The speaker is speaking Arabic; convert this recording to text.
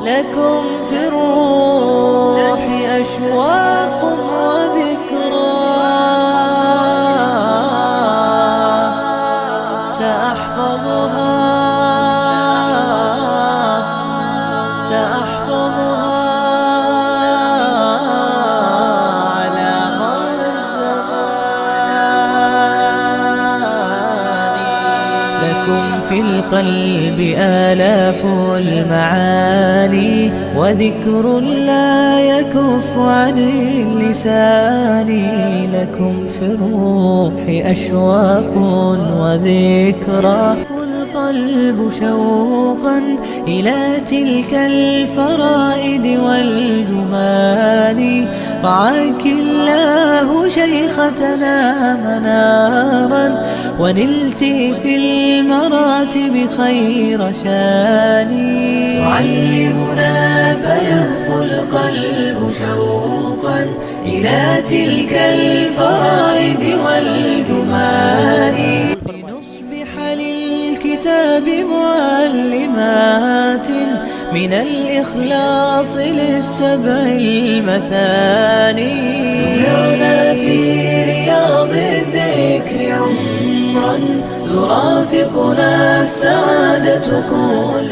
لكم في الروح أشواق وذكرى، سأحفظها على مر الزمان. لكم في القلب آلاف المعاني، وذكر لا يكف عن اللسان. لكم في الروح أشواق وذكرى، القلب شوقا إلى تلك الفرائد والجمان. رعاك الله شيختنا منارا، ونلت في المراتب خير شان. تعلمنا فيهفو القلب شوقا إلى تلك الفرائد والجمان. لنصبح للكتاب معلمات من الإخلاص للسبع المثاني. جمعنا في رياض الذكر عمرا، ترافقنا السعادة كل